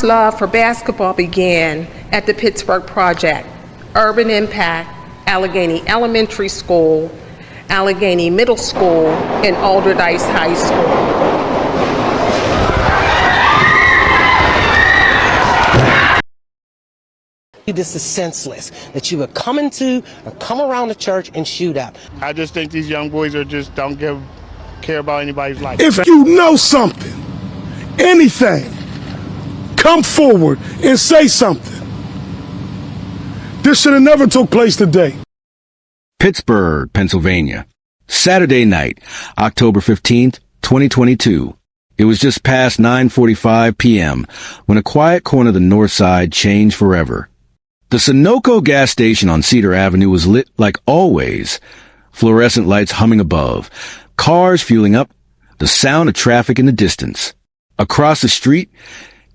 Love for basketball began at the Pittsburgh Project, Urban Impact, Allegheny Elementary School, Allegheny Middle School, and Alderdice High School. This is senseless, that you would come into or come around the church and shoot up. I just think these young boys don't care about anybody's life. If you know something, anything, come forward and say something. This should have never took place today. Pittsburgh, Pennsylvania. Saturday night, October 15th, 2022. It was just past 9:45 p.m. when a quiet corner of the north side changed forever. The Sunoco gas station on Cedar Avenue was lit like always. Fluorescent lights humming above, cars fueling up, the sound of traffic in the distance. Across the street,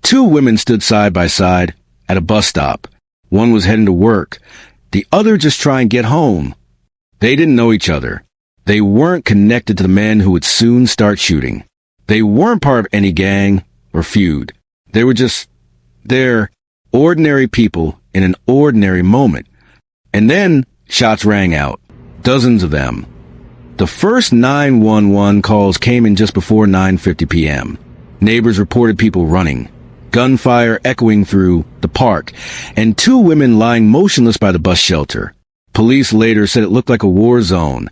two women stood side by side at a bus stop. One was heading to work, the other just trying to get home. They didn't know each other. They weren't connected to the men who would soon start shooting. They weren't part of any gang or feud. They were just there, ordinary people in an ordinary moment. And then shots rang out, dozens of them. The first 911 calls came in just before 9:50 p.m. Neighbors reported people running, gunfire echoing through the park, and two women lying motionless by the bus shelter. Police later said it looked like a war zone.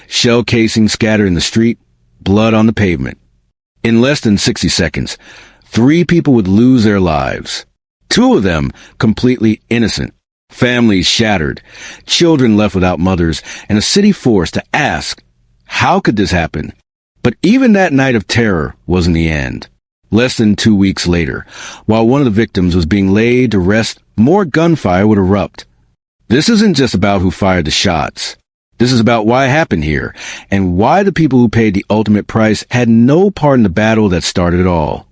Shell casings scattered in the street, blood on the pavement. In less than 60 seconds, 3 people would lose their lives. 2 of them completely innocent. Families shattered, children left without mothers, and a city forced to ask, how could this happen? But even that night of terror wasn't the end. Less than 2 weeks later, while one of the victims was being laid to rest, more gunfire would erupt. This isn't just about who fired the shots. This is about why it happened here, and why the people who paid the ultimate price had no part in the battle that started it all.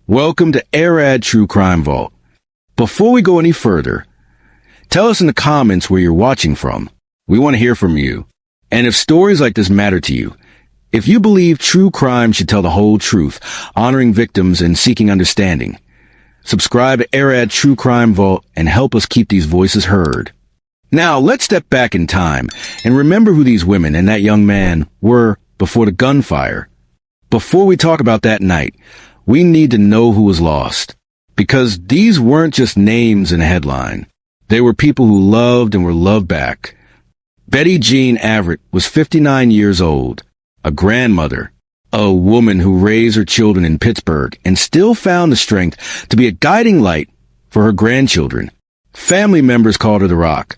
Welcome to lled True Crime Vault. Before we go any further, tell us in the comments where you're watching from. We want to hear from you. And if stories like this matter to you, if you believe true crime should tell the whole truth, honoring victims and seeking understanding, subscribe to lled True Crime Vault and help us keep these voices heard. Now, let's step back in time and remember who these women and that young man were before the gunfire. Before we talk about that night, we need to know who was lost. Because these weren't just names in a headline. They were people who loved and were loved back. Betty Jean Averitt was 59 years old, a grandmother, a woman who raised her children in Pittsburgh and still found the strength to be a guiding light for her grandchildren. Family members called her the Rock,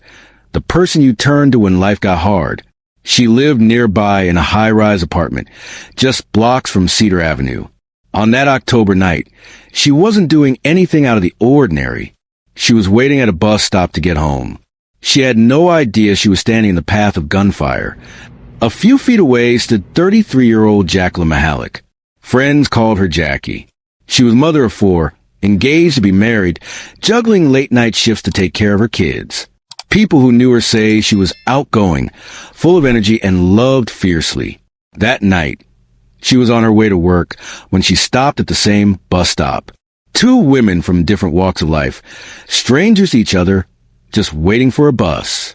the person you turned to when life got hard. She lived nearby in a high-rise apartment, just blocks from Cedar Avenue. On that October night, she wasn't doing anything out of the ordinary. She was waiting at a bus stop to get home. She had no idea she was standing in the path of gunfire. A few feet away stood 33-year-old Jacqueline Mahalik. Friends called her Jackie. She was mother of 4, engaged to be married, juggling late-night shifts to take care of her kids. People who knew her say she was outgoing, full of energy, and loved fiercely. That night, she was on her way to work when she stopped at the same bus stop. 2 women from different walks of life, strangers to each other, just waiting for a bus.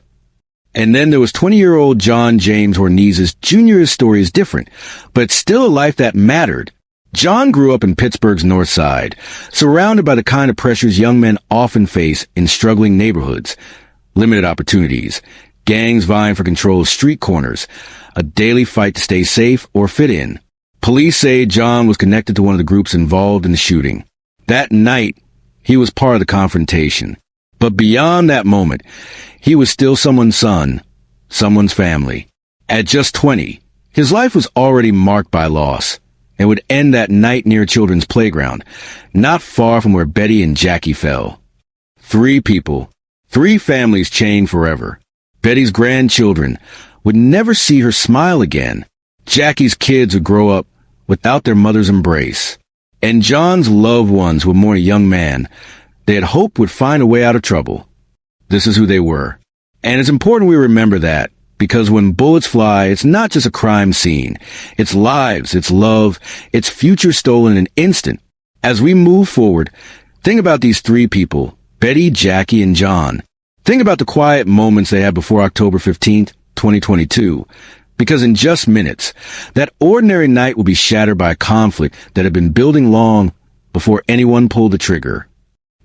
And then there was 20-year-old John James Hornizes Jr.'s story is different, but still a life that mattered. John grew up in Pittsburgh's North Side, surrounded by the kind of pressures young men often face in struggling neighborhoods. Limited opportunities, gangs vying for control of street corners, a daily fight to stay safe or fit in. Police say John was connected to one of the groups involved in the shooting. That night, he was part of the confrontation. But beyond that moment, he was still someone's son, someone's family. At just 20, his life was already marked by loss, and would end that night near a children's playground, not far from where Betty and Jackie fell. 3 people, 3 families chained forever. Betty's grandchildren would never see her smile again. Jackie's kids would grow up without their mother's embrace. And John's loved ones were more a young man they had hoped would find a way out of trouble. This is who they were. And it's important we remember that, because when bullets fly, it's not just a crime scene. It's lives, it's love, it's future stolen in an instant. As we move forward, Think about these three people, Betty, Jackie, and John. Think about the quiet moments they had before October 15th, 2022. Because in just minutes, that ordinary night will be shattered by a conflict that had been building long before anyone pulled the trigger.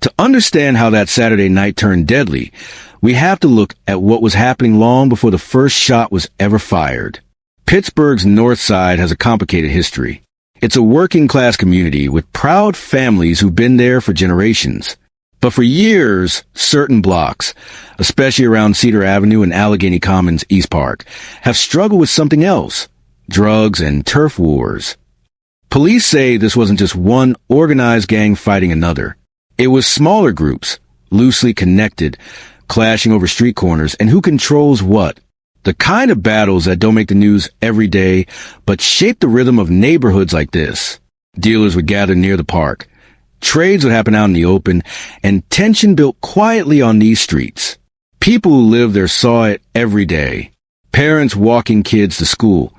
To understand how that Saturday night turned deadly, we have to look at what was happening long before the first shot was ever fired. Pittsburgh's North Side has a complicated history. It's a working-class community with proud families who've been there for generations. But for years, certain blocks, especially around Cedar Avenue and Allegheny Commons East Park, have struggled with something else: drugs and turf wars. Police say this wasn't just one organized gang fighting another. It was smaller groups, loosely connected, clashing over street corners and who controls what. The kind of battles that don't make the news every day, but shape the rhythm of neighborhoods like this. Dealers would gather near the park. Trades would happen out in the open, and tension built quietly on these streets. People who lived there saw it every day. Parents walking kids to school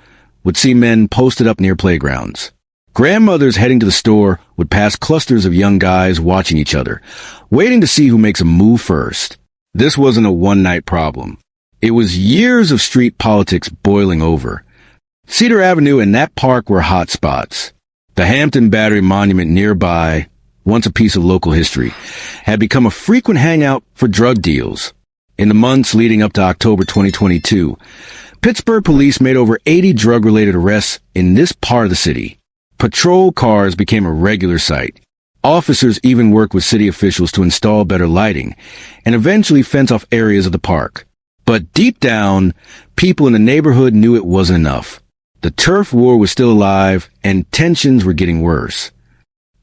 would see men posted up near playgrounds. Grandmothers heading to the store would pass clusters of young guys watching each other, waiting to see who makes a move first. This wasn't a one-night problem. It was years of street politics boiling over. Cedar Avenue and that park were hot spots. The Hampton Battery Monument nearby, once a piece of local history, had become a frequent hangout for drug deals. In the months leading up to October 2022, Pittsburgh police made over 80 drug-related arrests in this part of the city. Patrol cars became a regular sight. Officers even worked with city officials to install better lighting and eventually fence off areas of the park. But deep down, people in the neighborhood knew it wasn't enough. The turf war was still alive and tensions were getting worse.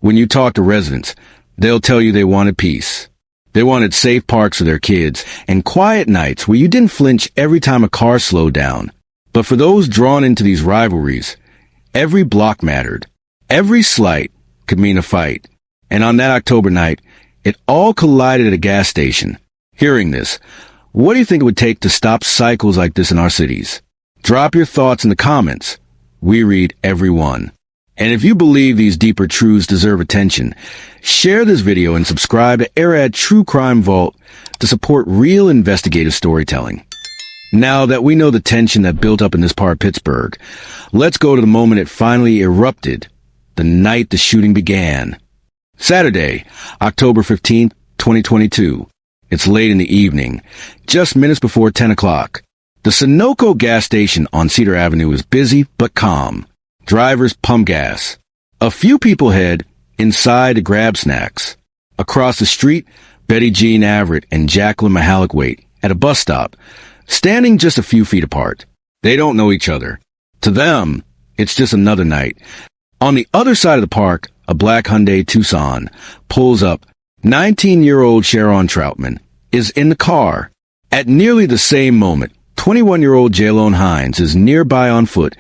When you talk to residents, they'll tell you they wanted peace. They wanted safe parks for their kids and quiet nights where you didn't flinch every time a car slowed down. But for those drawn into these rivalries, every block mattered. Every slight could mean a fight. And on that October night, it all collided at a gas station. Hearing this, what do you think it would take to stop cycles like this in our cities? Drop your thoughts in the comments. We read every one. And if you believe these deeper truths deserve attention, share this video and subscribe to Arad True Crime Vault to support real investigative storytelling. Now that we know the tension that built up in this part of Pittsburgh, let's go to the moment it finally erupted, the night the shooting began. Saturday, October 15th, 2022. It's late in the evening, just minutes before 10 o'clock. The Sunoco gas station on Cedar Avenue is busy but calm. Drivers pump gas. A few people head inside to grab snacks. Across the street, Betty Jean Everett and Jacqueline Mahalik wait at a bus stop, standing just a few feet apart. They don't know each other. To them, it's just another night. On the other side of the park, a black Hyundai Tucson pulls up. 19-year-old Sharon Troutman is in the car. At nearly the same moment, 21-year-old Jaylon Hines is nearby on foot,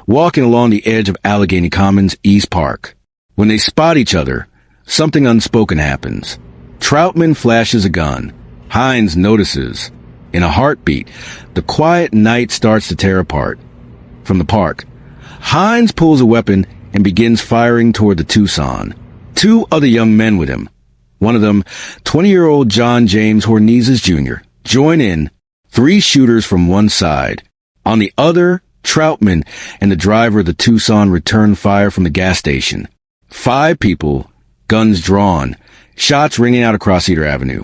walking along the edge of Allegheny Commons East Park. When they spot each other, something unspoken happens. Troutman flashes a gun. Hines notices. In a heartbeat, the quiet night starts to tear apart. From the park, Hines pulls a weapon and begins firing toward the Tucson. Two other young men with him, one of them 20-year-old John James Hornizes Jr., join in. 3 shooters from one side. On the other, Troutman and the driver of the Tucson return fire from the gas station. 5 people, guns drawn, shots ringing out across Cedar Avenue.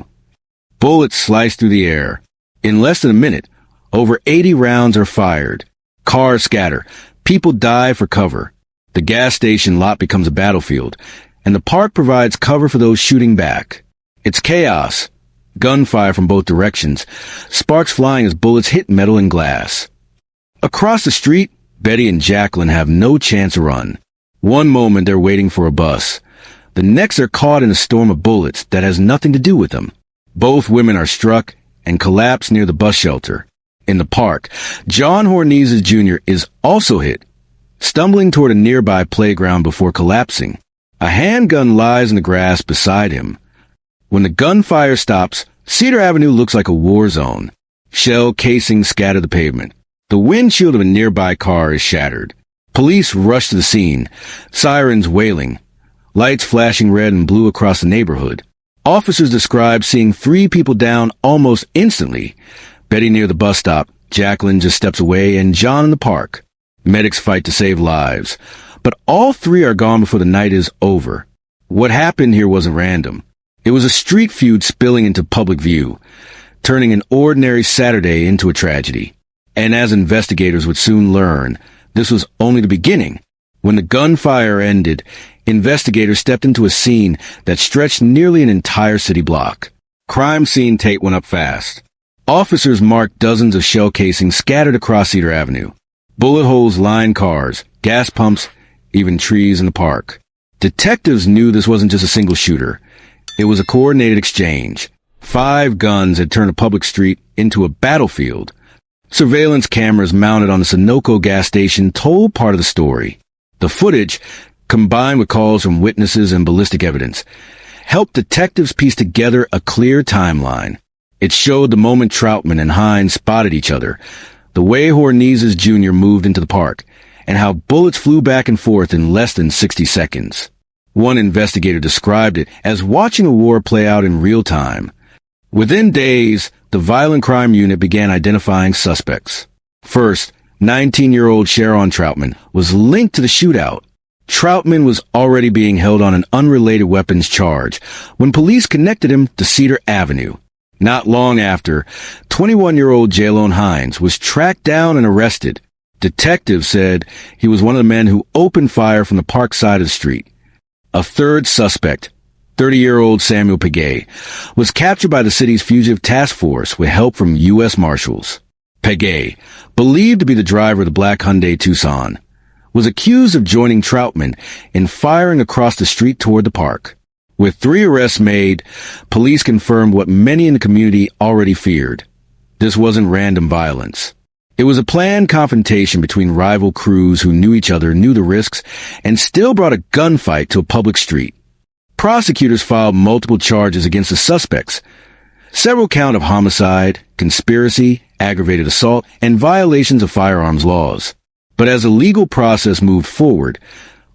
Bullets slice through the air. In less than a minute, over 80 rounds are fired. Cars scatter. People dive for cover. The gas station lot becomes a battlefield, and the park provides cover for those shooting back. It's chaos. Gunfire from both directions, sparks flying as bullets hit metal and glass. Across the street, Betty and Jacqueline have no chance to run. One moment they're waiting for a bus. The next they're caught in a storm of bullets that has nothing to do with them. Both women are struck and collapse near the bus shelter. In the park, John Hornizes Jr. is also hit, stumbling toward a nearby playground before collapsing. A handgun lies in the grass beside him. When the gunfire stops, Cedar Avenue looks like a war zone. Shell casings scatter the pavement. The windshield of a nearby car is shattered. Police rush to the scene, sirens wailing. lights flashing red and blue across the neighborhood. Officers described seeing 3 people down almost instantly. Betty near the bus stop, Jacqueline just steps away, and John in the park. Medics fight to save lives. But all 3 are gone before the night is over. What happened here wasn't random. It was a street feud spilling into public view, turning an ordinary Saturday into a tragedy. And as investigators would soon learn, this was only the beginning. When the gunfire ended, investigators stepped into a scene that stretched nearly an entire city block. Crime scene tape went up fast. Officers marked dozens of shell casings scattered across Cedar Avenue. Bullet holes lined cars, gas pumps, even trees in the park. Detectives knew this wasn't just a single shooter. It was a coordinated exchange. 5 guns had turned a public street into a battlefield. Surveillance cameras mounted on the Sunoco gas station told part of the story. The footage, combined with calls from witnesses and ballistic evidence, helped detectives piece together a clear timeline. It showed the moment Troutman and Hines spotted each other, the way Hornizes Jr. moved into the park, and how bullets flew back and forth in less than 60 seconds. One investigator described it as watching a war play out in real time. Within days, the Violent Crime Unit began identifying suspects. First, 19-year-old Sharon Troutman was linked to the shootout. Troutman was already being held on an unrelated weapons charge when police connected him to Cedar Avenue. Not long after, 21-year-old Jalon Hines was tracked down and arrested. Detectives said he was one of the men who opened fire from the park side of the street. A third suspect, 30-year-old Samuel Pegay, was captured by the city's fugitive task force with help from U.S. Marshals. Pegay, believed to be the driver of the black Hyundai Tucson, was accused of joining Troutman in firing across the street toward the park. With 3 arrests made, police confirmed what many in the community already feared. This wasn't random violence. It was a planned confrontation between rival crews who knew each other, knew the risks, and still brought a gunfight to a public street. Prosecutors filed multiple charges against the suspects. Several count of homicide, conspiracy, aggravated assault, and violations of firearms laws. But as the legal process moved forward,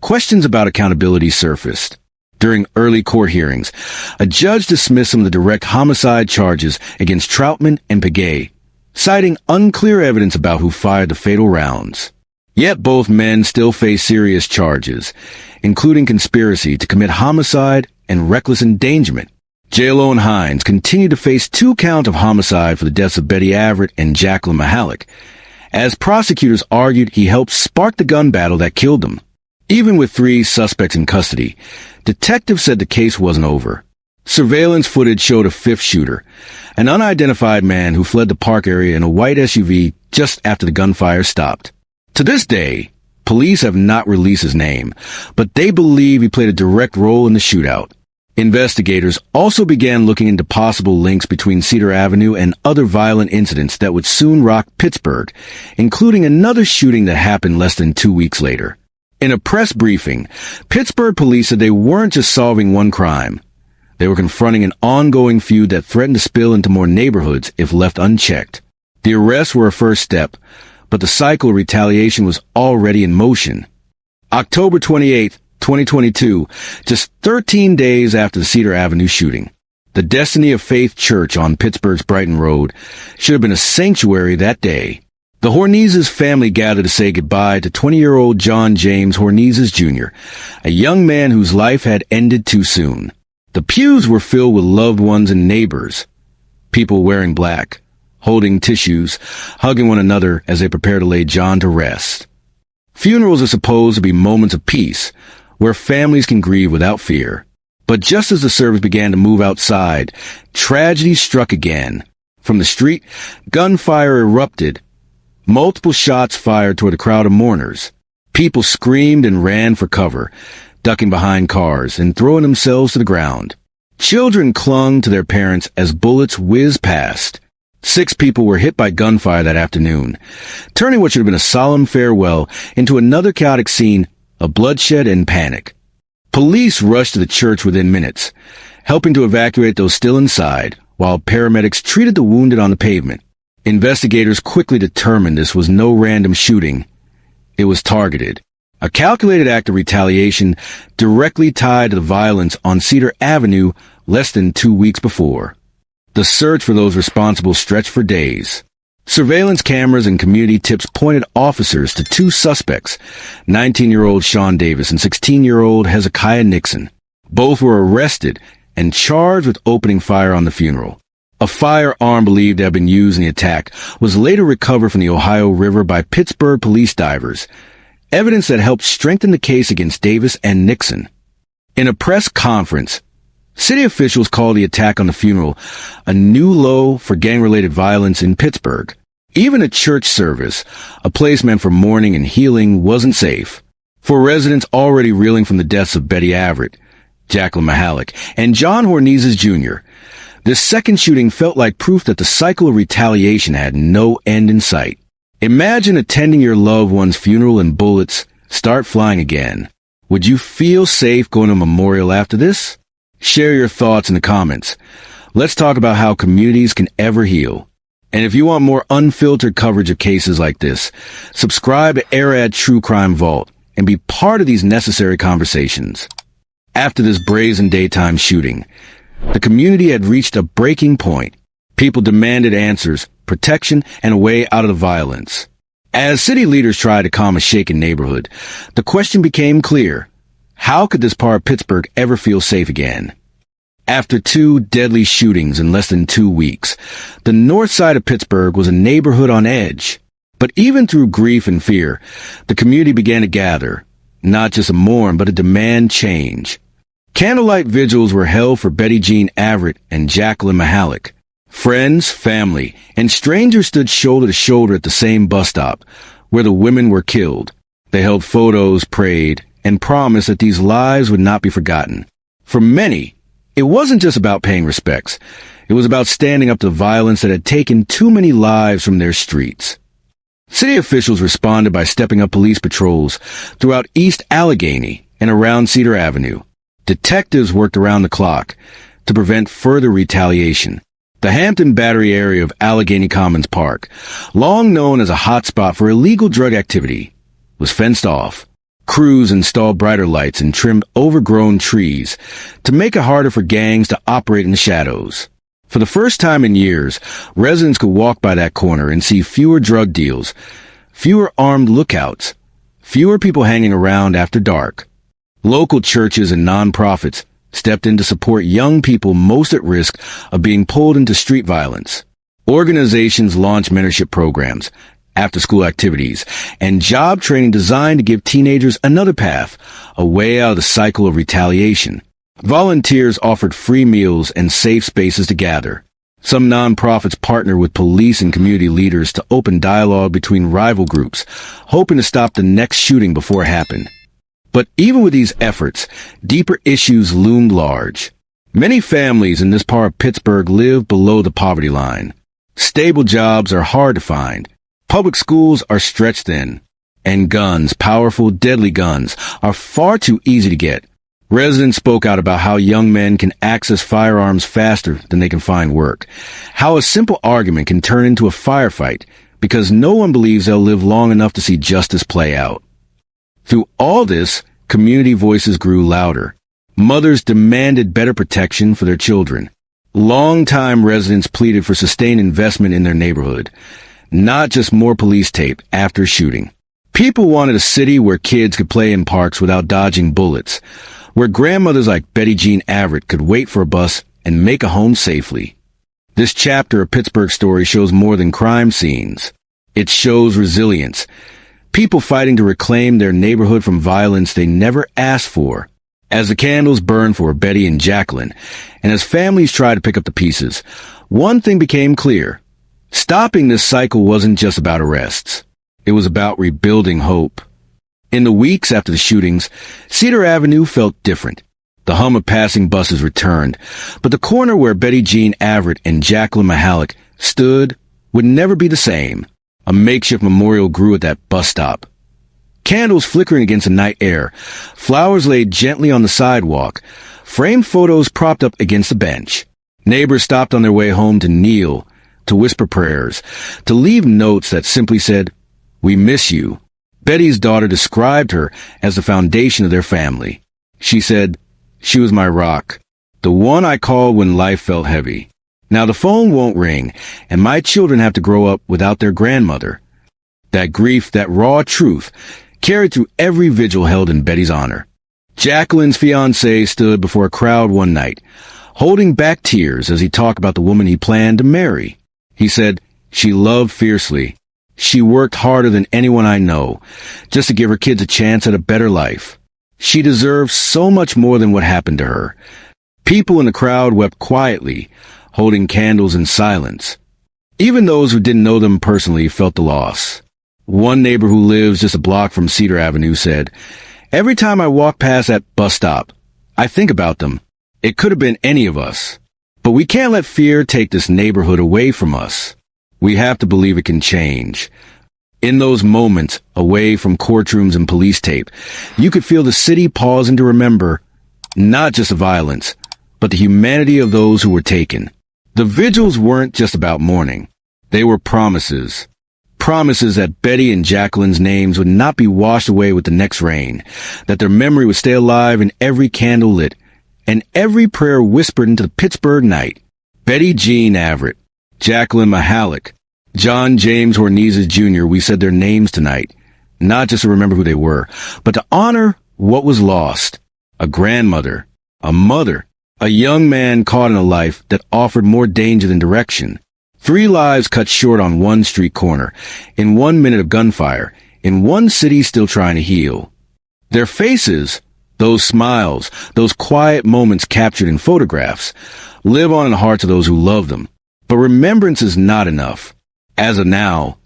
questions about accountability surfaced. During early court hearings, a judge dismissed some of the direct homicide charges against Troutman and Pegay, citing unclear evidence about who fired the fatal rounds. Yet both men still face serious charges, including conspiracy to commit homicide and reckless endangerment. Jalon Hines continued to face 2 counts of homicide for the deaths of Betty Everett and Jacqueline Mahalik, as prosecutors argued he helped spark the gun battle that killed them. Even with 3 suspects in custody, detectives said the case wasn't over. Surveillance footage showed a 5th shooter, an unidentified man who fled the park area in a white SUV just after the gunfire stopped. To this day, police have not released his name, but they believe he played a direct role in the shootout. Investigators also began looking into possible links between Cedar Avenue and other violent incidents that would soon rock Pittsburgh, including another shooting that happened less than 2 weeks later. In a press briefing, Pittsburgh police said they weren't just solving one crime. They were confronting an ongoing feud that threatened to spill into more neighborhoods if left unchecked. The arrests were a first step, but the cycle of retaliation was already in motion. October 28, 2022, just 13 days after the Cedar Avenue shooting. The Destiny of Faith Church on Pittsburgh's Brighton Road should have been a sanctuary that day. The Hornizes family gathered to say goodbye to 20-year-old John James Hornizes Jr., a young man whose life had ended too soon. The pews were filled with loved ones and neighbors, people wearing black, holding tissues, hugging one another as they prepare to lay John to rest. Funerals are supposed to be moments of peace, where families can grieve without fear. But just as the service began to move outside, tragedy struck again. From the street, gunfire erupted. Multiple shots fired toward a crowd of mourners. People screamed and ran for cover, ducking behind cars and throwing themselves to the ground. Children clung to their parents as bullets whizzed past. 6 people were hit by gunfire that afternoon, turning what should have been a solemn farewell into another chaotic scene of bloodshed and panic. Police rushed to the church within minutes, helping to evacuate those still inside, while paramedics treated the wounded on the pavement. Investigators quickly determined this was no random shooting. It was targeted. a calculated act of retaliation directly tied to the violence on Cedar Avenue less than 2 weeks before. The search for those responsible stretched for days. Surveillance cameras and community tips pointed officers to two suspects, 19-year-old Sean Davis and 16-year-old Hezekiah Nixon. Both were arrested and charged with opening fire on the funeral. A firearm believed to have been used in the attack was later recovered from the Ohio River by Pittsburgh police divers, evidence that helped strengthen the case against Davis and Nixon. In a press conference, city officials called the attack on the funeral a new low for gang-related violence in Pittsburgh. Even a church service, a place meant for mourning and healing, wasn't safe. For residents already reeling from the deaths of Betty Averitt, Jacqueline Mahalik, and John Hornizes Jr., this second shooting felt like proof that the cycle of retaliation had no end in sight. Imagine attending your loved one's funeral and bullets start flying again. Would you feel safe going to a memorial after this? Share your thoughts in the comments. Let's talk about how communities can ever heal. And if you want more unfiltered coverage of cases like this, subscribe to AirAd True Crime Vault and be part of these necessary conversations. After this brazen daytime shooting, the community had reached a breaking point. People demanded answers, protection, and a way out of the violence. As city leaders tried to calm a shaken neighborhood, the question became clear. How could this part of Pittsburgh ever feel safe again? After 2 deadly shootings in less than 2 weeks, the north side of Pittsburgh was a neighborhood on edge. But even through grief and fear, the community began to gather, not just to mourn, but to demand change. Candlelight vigils were held for Betty Jean Averitt and Jacqueline Mahalik. Friends, family, and strangers stood shoulder to shoulder at the same bus stop, where the women were killed. They held photos, prayed, and promised that these lives would not be forgotten. For many, it wasn't just about paying respects. It was about standing up to violence that had taken too many lives from their streets. City officials responded by stepping up police patrols throughout East Allegheny and around Cedar Avenue. Detectives worked around the clock to prevent further retaliation. The Hampton Battery area of Allegheny Commons Park, long known as a hotspot for illegal drug activity, was fenced off. Crews installed brighter lights and trimmed overgrown trees to make it harder for gangs to operate in the shadows. For the first time in years, residents could walk by that corner and see fewer drug deals, fewer armed lookouts, fewer people hanging around after dark. Local churches and nonprofits stepped in to support young people most at risk of being pulled into street violence. Organizations launched mentorship programs, after-school activities, and job training designed to give teenagers another path, a way out of the cycle of retaliation. Volunteers offered free meals and safe spaces to gather. Some nonprofits partnered with police and community leaders to open dialogue between rival groups, hoping to stop the next shooting before it happened. But even with these efforts, deeper issues loomed large. Many families in this part of Pittsburgh live below the poverty line. Stable jobs are hard to find. Public schools are stretched thin. And guns, powerful, deadly guns, are far too easy to get. Residents spoke out about how young men can access firearms faster than they can find work. How a simple argument can turn into a firefight because no one believes they'll live long enough to see justice play out. Through all this, community voices grew louder. Mothers demanded better protection for their children. Longtime residents pleaded for sustained investment in their neighborhood, not just more police tape after shooting. People wanted a city where kids could play in parks without dodging bullets, where grandmothers like Betty Jean Averitt could wait for a bus and make a home safely. This chapter of Pittsburgh's story shows more than crime scenes. It shows resilience. People fighting to reclaim their neighborhood from violence they never asked for. As the candles burned for Betty and Jacqueline, and as families tried to pick up the pieces, one thing became clear. Stopping this cycle wasn't just about arrests. It was about rebuilding hope. In the weeks after the shootings, Cedar Avenue felt different. The hum of passing buses returned, but the corner where Betty Jean Averitt and Jacqueline Mahalik stood would never be the same. A makeshift memorial grew at that bus stop. Candles flickering against the night air, flowers laid gently on the sidewalk, framed photos propped up against the bench. Neighbors stopped on their way home to kneel, to whisper prayers, to leave notes that simply said, "We miss you." Betty's daughter described her as the foundation of their family. She said, "She was my rock, the one I called when life felt heavy. Now the phone won't ring, and my children have to grow up without their grandmother." That grief, that raw truth, carried through every vigil held in Betty's honor. Jacqueline's fiancé stood before a crowd one night, holding back tears as he talked about the woman he planned to marry. He said, "She loved fiercely. She worked harder than anyone I know, just to give her kids a chance at a better life. She deserves so much more than what happened to her." People in the crowd wept quietly, holding candles in silence. Even those who didn't know them personally felt the loss. One neighbor who lives just a block from Cedar Avenue said, "Every time I walk past that bus stop, I think about them. It could have been any of us. But we can't let fear take this neighborhood away from us. We have to believe it can change." In those moments, away from courtrooms and police tape, you could feel the city pausing to remember not just the violence, but the humanity of those who were taken. The vigils weren't just about mourning. They were promises. Promises that Betty and Jacqueline's names would not be washed away with the next rain, that their memory would stay alive in every candle lit, and every prayer whispered into the Pittsburgh night. Betty Jean Averitt, Jacqueline Mahalik, John James Hornizes Jr., we said their names tonight, not just to remember who they were, but to honor what was lost. A grandmother, a mother, a young man caught in a life that offered more danger than direction. 3 lives cut short on one street corner, in 1 minute of gunfire, in one city still trying to heal. Their faces, those smiles, those quiet moments captured in photographs, live on in the hearts of those who love them. But remembrance is not enough. As of now,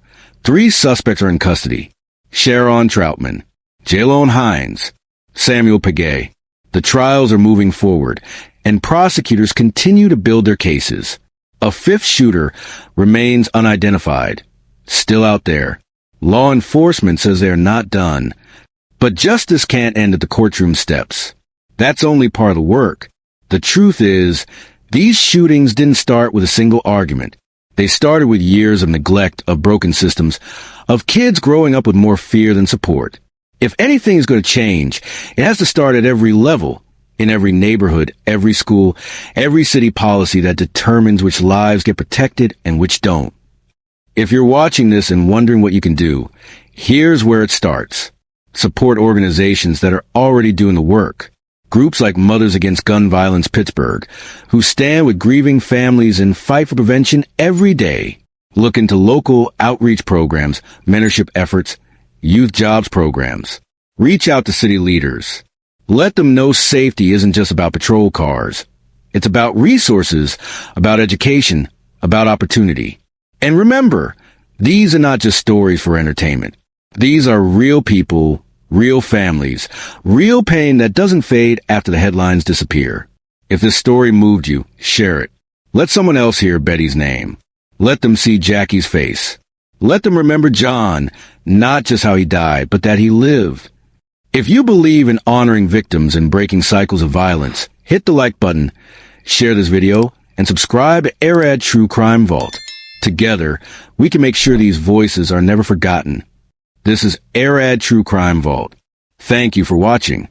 3 suspects are in custody. Sharon Troutman, Jaylon Hines, Samuel Pagay. The trials are moving forward, and prosecutors continue to build their cases. A 5th shooter remains unidentified, still out there. Law enforcement says they are not done. But justice can't end at the courtroom steps. That's only part of the work. The truth is, these shootings didn't start with a single argument. They started with years of neglect, of broken systems, of kids growing up with more fear than support. If anything is going to change, it has to start at every level, in every neighborhood, every school, every city policy that determines which lives get protected and which don't. If you're watching this and wondering what you can do, here's where it starts. Support organizations that are already doing the work. Groups like Mothers Against Gun Violence Pittsburgh, who stand with grieving families and fight for prevention every day. Look into local outreach programs, mentorship efforts, youth jobs programs. Reach out to city leaders. Let them know safety isn't just about patrol cars. It's about resources, about education, about opportunity. And remember, these are not just stories for entertainment. These are real people, real families, real pain that doesn't fade after the headlines disappear. If this story moved you, share it. Let someone else hear Betty's name. Let them see Jackie's face. Let them remember John, not just how he died, but that he lived. If you believe in honoring victims and breaking cycles of violence, hit the like button, share this video, and subscribe to Arad True Crime Vault. Together, we can make sure these voices are never forgotten. This is Arad True Crime Vault. Thank you for watching.